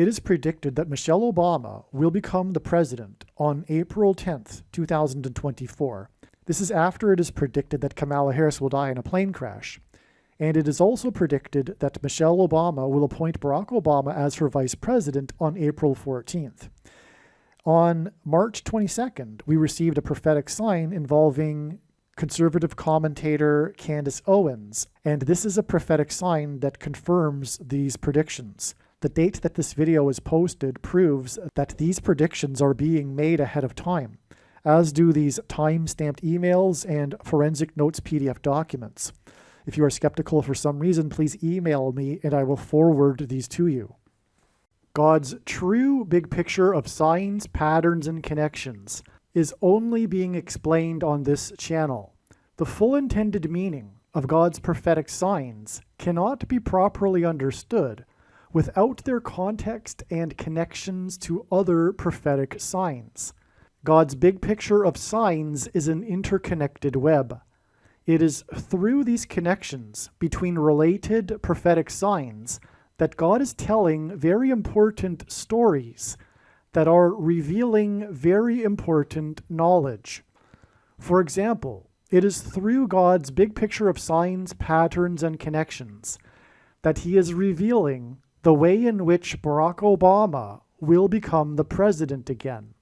It is predicted that Michelle Obama will become the president on April 10th, 2024. This is after it is predicted that Kamala Harris will die in a plane crash. And it is also predicted that Michelle Obama will appoint Barack Obama as her vice president on April 14th. On March 22nd, we received a prophetic sign involving conservative commentator Candace Owens, and this is a prophetic sign that confirms these predictions. The date that this video is posted proves that these predictions are being made ahead of time, as do these time-stamped emails and forensic notes PDF documents. If you are skeptical for some reason, please email me and I will forward these to you. God's true big picture of signs, patterns, and connections is only being explained on this channel. The full intended meaning of God's prophetic signs cannot be properly understood without their context and connections to other prophetic signs. God's big picture of signs is an interconnected web. It is through these connections between related prophetic signs that God is telling very important stories that are revealing very important knowledge. For example, it is through God's big picture of signs, patterns, and connections that he is revealing the way in which Barack Obama will become the president again,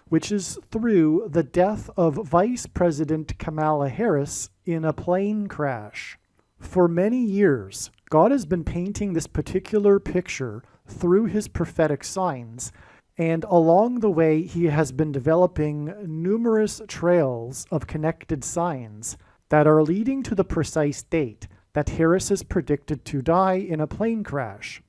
which is through the death of Vice President Kamala Harris in a plane crash. For many years, God has been painting this particular picture through his prophetic signs, and along the way he has been developing numerous trails of connected signs that are leading to the precise date that Harris is predicted to die in a plane crash.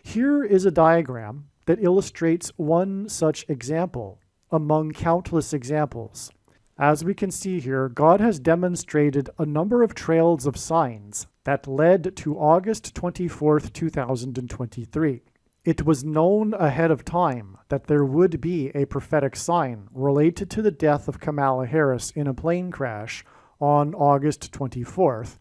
Here is a diagram that illustrates one such example among countless examples. As we can see here, God has demonstrated a number of trails of signs that led to August 24th, 2023. It was known ahead of time that there would be a prophetic sign related to the death of Kamala Harris in a plane crash on August 24th.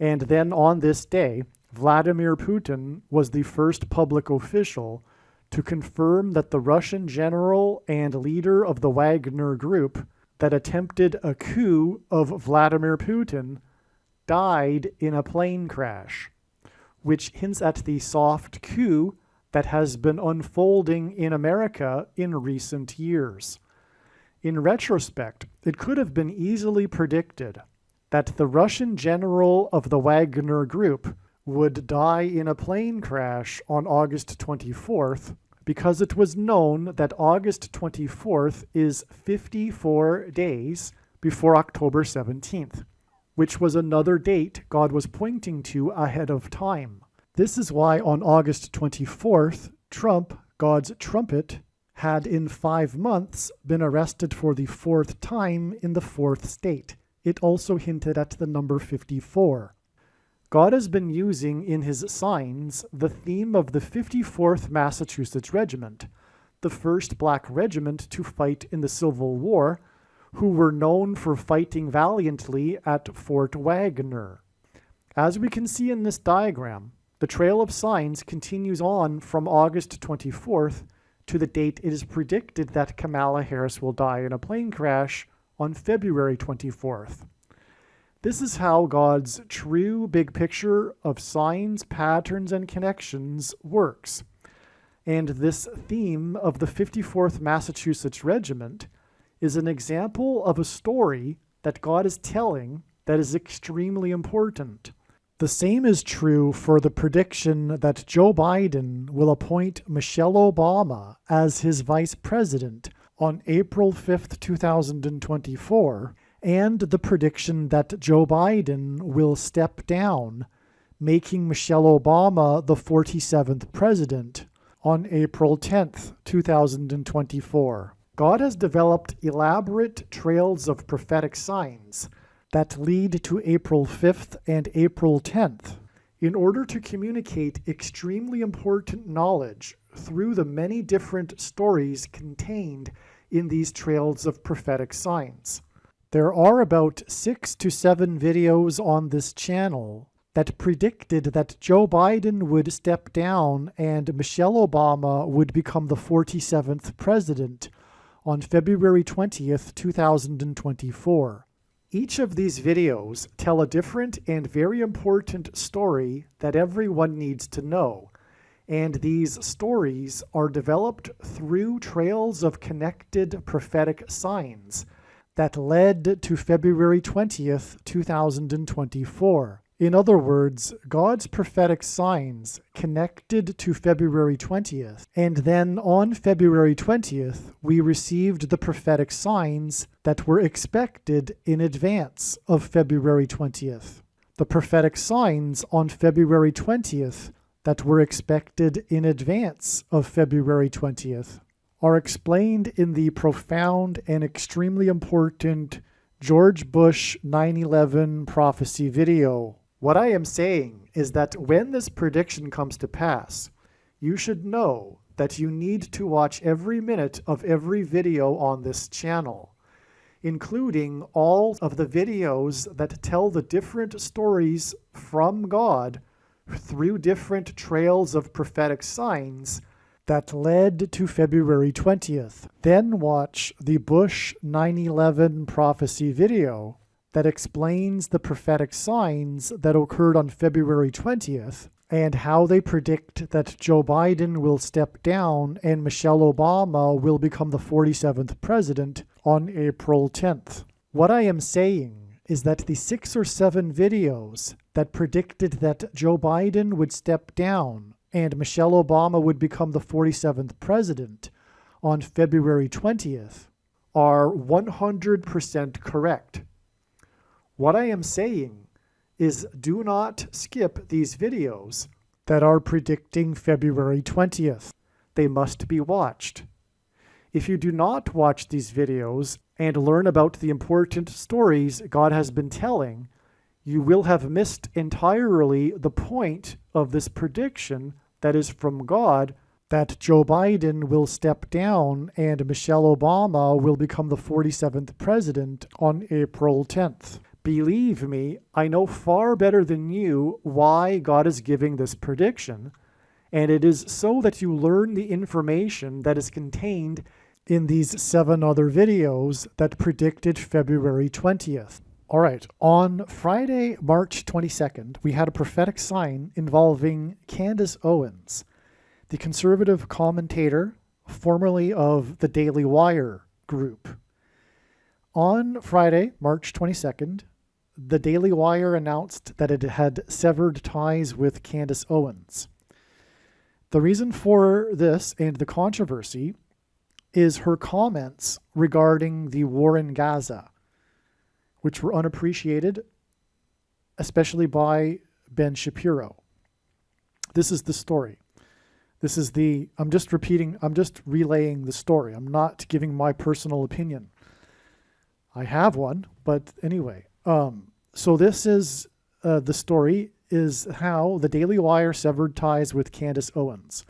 And then on this day, Vladimir Putin was the first public official to confirm that the Russian general and leader of the Wagner Group that attempted a coup of Vladimir Putin died in a plane crash, which hints at the soft coup that has been unfolding in America in recent years. In retrospect, it could have been easily predicted that the Russian general of the Wagner Group would die in a plane crash on August 24th, because it was known that August 24th is 54 days before October 17th, which was another date God was pointing to ahead of time. This is why on August 24th, Trump, God's trumpet, had in 5 months been arrested for the 4th time in the 4th state. It also hinted at the number 54. God has been using in his signs the theme of the 54th Massachusetts Regiment, the first black regiment to fight in the Civil War, who were known for fighting valiantly at Fort Wagner. As we can see in this diagram, the trail of signs continues on from August 24th to the date it is predicted that Kamala Harris will die in a plane crash on February 24th. This is how God's true big picture of signs, patterns, and connections works. And this theme of the 54th Massachusetts Regiment is an example of a story that God is telling that is extremely important. The same is true for the prediction that Joe Biden will appoint Michelle Obama as his vice president on April 5th, 2024, and the prediction that Joe Biden will step down, making Michelle Obama the 47th president on April 10th, 2024. God has developed elaborate trails of prophetic signs that lead to April 5th and April 10th in order to communicate extremely important knowledge through the many different stories contained in these trails of prophetic signs. There are about 6 to 7 videos on this channel that predicted that Joe Biden would step down and Michelle Obama would become the 47th president on February 20th, 2024. Each of these videos tell a different and very important story that everyone needs to know, and these stories are developed through trails of connected prophetic signs that led to February 20th, 2024. In other words, God's prophetic signs connected to February 20th, and then on February 20th, we received the prophetic signs that were expected in advance of February 20th. The prophetic signs on February 20th that were expected in advance of February 20th are explained in the profound and extremely important George Bush 9/11 prophecy video. What I am saying is that when this prediction comes to pass, you should know that you need to watch every minute of every video on this channel, including all of the videos that tell the different stories from God through different trails of prophetic signs that led to February 20th. Then watch the Bush 9/11 prophecy video that explains the prophetic signs that occurred on February 20th and how they predict that Joe Biden will step down and Michelle Obama will become the 47th president on April 10th. What I am saying is that the 6 or 7 videos that predicted that Joe Biden would step down and Michelle Obama would become the 47th president on February 20th are 100% correct. What I am saying is do not skip these videos that are predicting February 20th. They must be watched. If you do not watch these videos and learn about the important stories God has been telling, you will have missed entirely the point of this prediction that is from God, that Joe Biden will step down and Michelle Obama will become the 47th president on April 10th. Believe me, I know far better than you why God is giving this prediction, and it is so that you learn the information that is contained in these 7 other videos that predicted February 20th. All right, on Friday, March 22nd, we had a prophetic sign involving Candace Owens, the conservative commentator formerly of the Daily Wire group. On Friday, March 22nd, the Daily Wire announced that it had severed ties with Candace Owens. The reason for this and the controversy is her comments regarding the war in Gaza, which were unappreciated, especially by Ben Shapiro. This is the story. I'm just relaying the story. I'm not giving my personal opinion. I have one, but anyway. So this is the story is how the Daily Wire severed ties with Candace Owens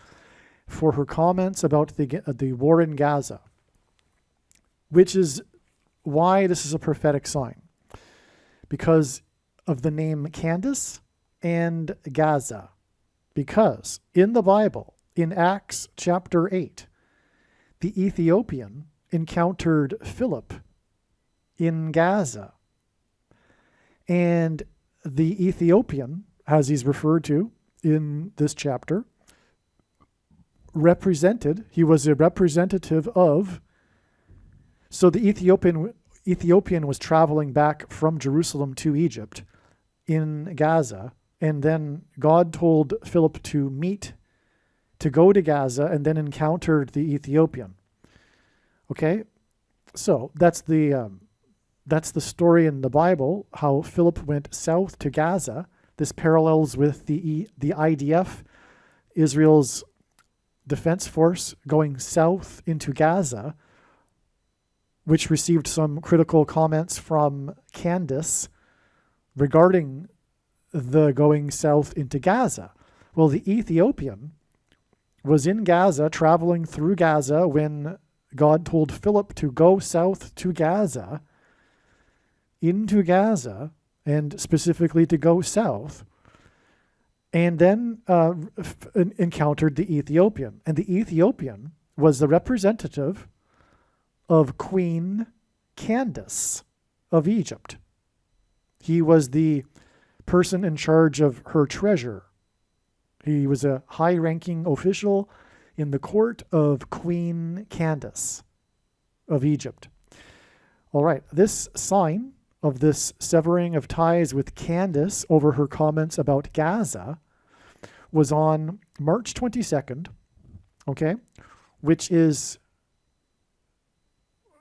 for her comments about the war in Gaza, which is why this is a prophetic sign, because of the name Candace and Gaza. Because in the Bible, in Acts chapter 8, the Ethiopian encountered Philip in Gaza. And the Ethiopian, as he's referred to in this chapter, he was a representative of, so the Ethiopian was traveling back from Jerusalem to Egypt in Gaza, and then God told Philip to go to Gaza, and then encountered the Ethiopian. Okay, so that's the story in the Bible, how Philip went south to Gaza. This parallels with the IDF, Israel's defense force, going south into Gaza, which received some critical comments from Candace regarding the going south into Gaza. Well, the Ethiopian was in Gaza, traveling through Gaza, when God told Philip to go south to Gaza, into Gaza, and specifically to go south. and then encountered the Ethiopian. And the Ethiopian was the representative of Queen Candace of Egypt. He was the person in charge of her treasure. He was a high-ranking official in the court of Queen Candace of Egypt. All right, this sign of this severing of ties with Candace over her comments about Gaza was on March 22nd, okay, which is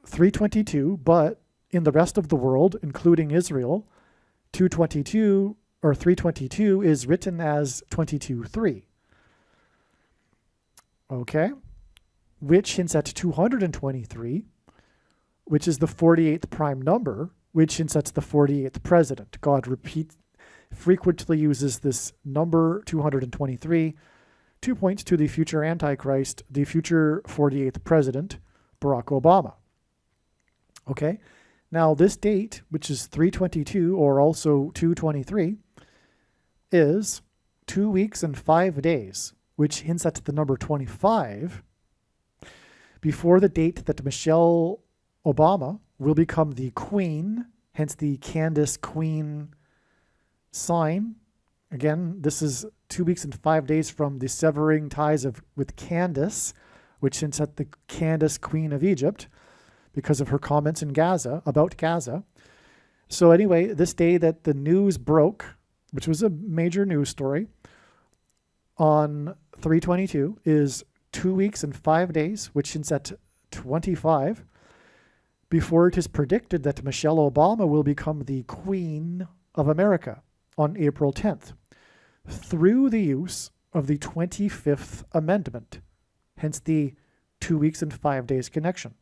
322, but in the rest of the world, including Israel, 222 or 322 is written as 22:3. Okay, which hints at 223, which is the 48th prime number, which hints at the 48th president. God frequently uses this number 223 to point to the future Antichrist, the future 48th president, Barack Obama. Okay, now this date, which is 322 or also 223, is 2 weeks and 5 days, which hints at the number 25, before the date that Michelle Obama will become the queen, hence the Candace Queen sign. Again, this is 2 weeks and 5 days from the severing ties with Candace, which hints at the Candace Queen of Egypt, because of her comments in Gaza, about Gaza. So anyway, this day that the news broke, which was a major news story, on 322 is 2 weeks and 5 days, which hints at 25, before it is predicted that Michelle Obama will become the Queen of America on April 10th, through the use of the 25th Amendment, hence the 2 weeks and 5 days connection.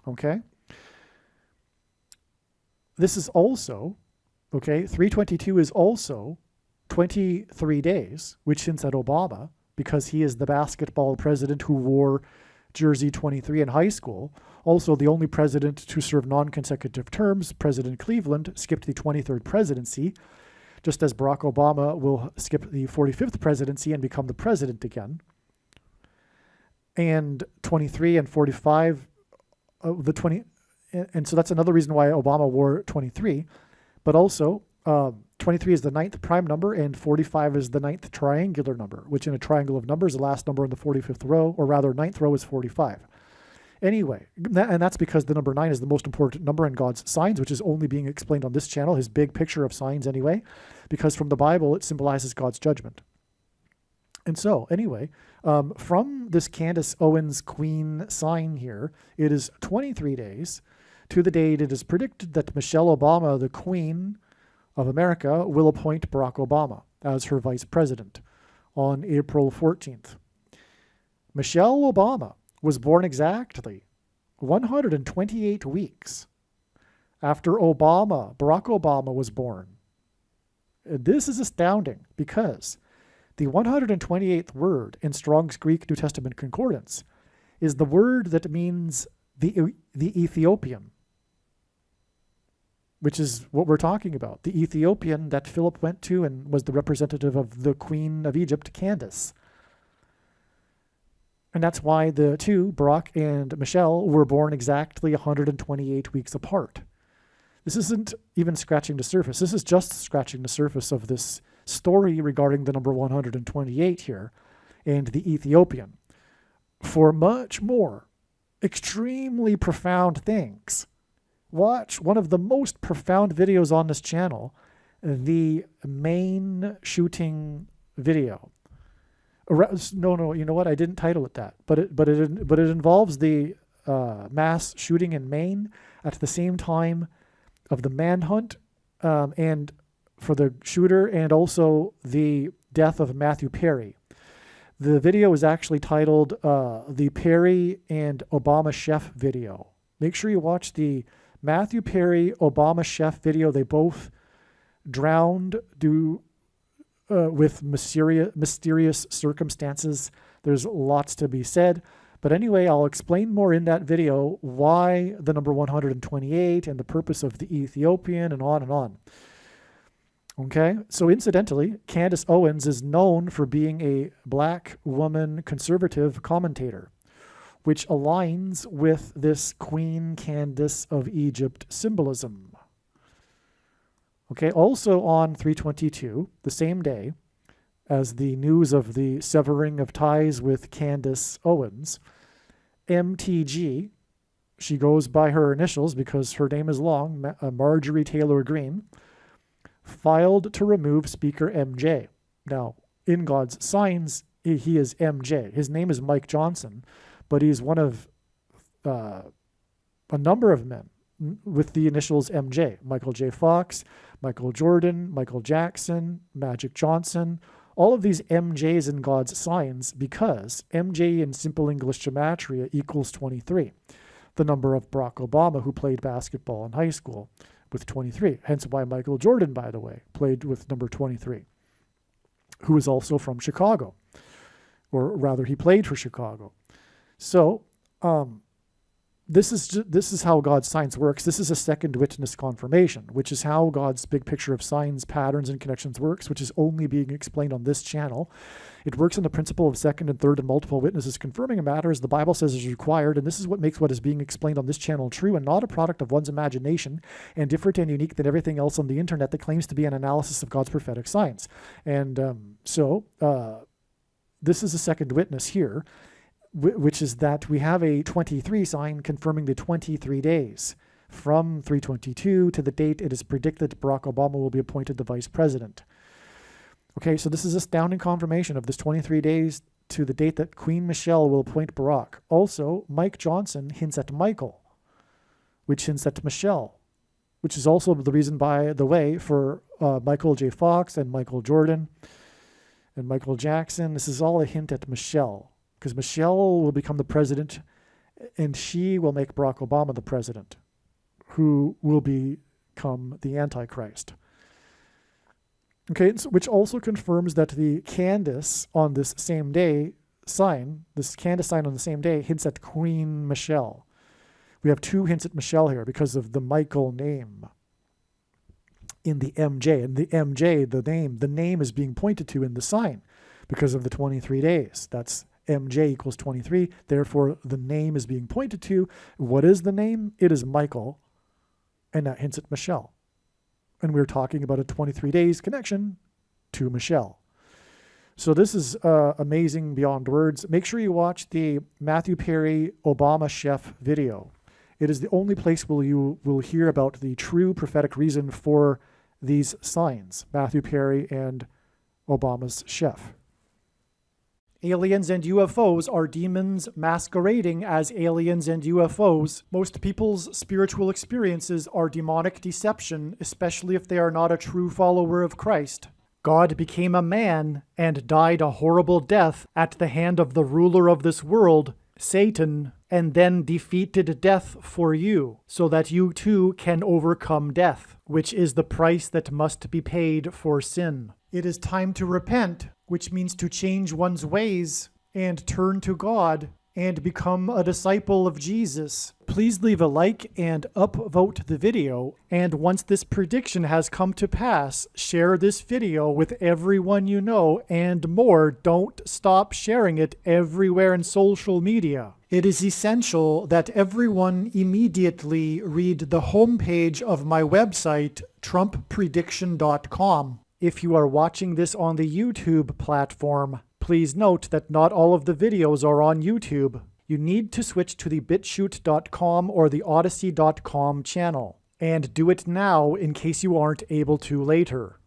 Okay? This is also, okay, 322 is also 23 days, which hints at Obama, because he is the basketball president who wore jersey 23 in high school. Also, the only president to serve non-consecutive terms, President Cleveland, skipped the 23rd presidency, just as Barack Obama will skip the 45th presidency and become the president again. And 23 and 45, and so that's another reason why Obama wore 23. But also, 23 is the 9th prime number, and 45 is the 9th triangular number, which in a triangle of numbers, the last number in the 45th row, or rather 9th row, is 45. Anyway, and that's because the number 9 is the most important number in God's signs, which is only being explained on this channel, his big picture of signs anyway, because from the Bible, it symbolizes God's judgment. And so, anyway, from this Candace Owens Queen sign here, it is 23 days to the date it is predicted that Michelle Obama, the Queen of America, will appoint Barack Obama as her vice president on April 14th. Michelle Obama was born exactly 128 weeks after Barack Obama was born. This is astounding because the 128th word in Strong's Greek New Testament Concordance is the word that means the Ethiopian, which is what we're talking about. The Ethiopian that Philip went to and was the representative of the Queen of Egypt, Candace. And that's why the two, Barack and Michelle, were born exactly 128 weeks apart. This isn't even scratching the surface. This is just scratching the surface of this story regarding the number 128 here and the Ethiopian. For much more extremely profound things, watch one of the most profound videos on this channel, the main shooting video. No, you know what? I didn't title it that, but it involves the mass shooting in Maine at the same time of the manhunt and for the shooter, and also the death of Matthew Perry. The video is actually titled the Perry and Obama Chef video. Make sure you watch the Matthew Perry Obama Chef video. They both drowned with mysterious circumstances. There's lots to be said. But anyway, I'll explain more in that video why the number 128 and the purpose of the Ethiopian and on and on. Okay, so incidentally, Candace Owens is known for being a black woman conservative commentator, which aligns with this Queen Candace of Egypt symbolism. Okay, also on 3/22, the same day as the news of the severing of ties with Candace Owens, MTG, she goes by her initials because her name is long, Marjorie Taylor Greene, filed to remove Speaker MJ. Now, in God's signs, he is MJ. His name is Mike Johnson, but he's one of a number of men with the initials MJ. Michael J. Fox, Michael Jordan, Michael Jackson, Magic Johnson, all of these MJs in God's signs, because MJ in simple English gematria equals 23, the number of Barack Obama, who played basketball in high school, with 23. Hence why Michael Jordan, by the way, played with number 23, who is also from Chicago, or rather he played for Chicago. So this is how God's signs works. This is a second witness confirmation, which is how God's big picture of signs, patterns, and connections works, which is only being explained on this channel. It works on the principle of second and third and multiple witnesses confirming a matter as the Bible says is required, and this is what makes what is being explained on this channel true and not a product of one's imagination and different and unique than everything else on the internet that claims to be an analysis of God's prophetic signs. And so this is a second witness here, which is that we have a 23 sign confirming the 23 days from 3/22 to the date it is predicted Barack Obama will be appointed the vice president. Okay, so this is astounding confirmation of this 23 days to the date that Queen Michelle will appoint Barack. Also, Mike Johnson hints at Michael, which hints at Michelle, which is also the reason, by the way, for Michael J. Fox and Michael Jordan and Michael Jackson. This is all a hint at Michelle, because Michelle will become the president, and she will make Barack Obama the president, who will become the Antichrist. Okay, which also confirms that the Candace on this same day sign, this Candace sign on the same day, hints at Queen Michelle. We have two hints at Michelle here because of the Michael name in the MJ. And the MJ, the name is being pointed to in the sign because of the 23 days. That's MJ equals 23. Therefore, the name is being pointed to. What is the name? It is Michael, and that hints at Michelle. And we're talking about a 23 days connection to Michelle. So this is amazing beyond words. Make sure you watch the Matthew Perry Obama chef video. It is the only place where you will hear about the true prophetic reason for these signs, Matthew Perry and Obama's chef. Aliens and UFOs are demons masquerading as aliens and UFOs. Most people's spiritual experiences are demonic deception, especially if they are not a true follower of Christ. God became a man and died a horrible death at the hand of the ruler of this world, Satan, and then defeated death for you, so that you too can overcome death, which is the price that must be paid for sin. It is time to repent, which means to change one's ways and turn to God and become a disciple of Jesus. Please leave a like and upvote the video. And once this prediction has come to pass, share this video with everyone you know, and more. Don't stop sharing it everywhere in social media. It is essential that everyone immediately read the homepage of my website, TrumpPrediction.com. If you are watching this on the YouTube platform, please note that not all of the videos are on YouTube. You need to switch to the BitChute.com or the Odyssey.com channel. And do it now in case you aren't able to later.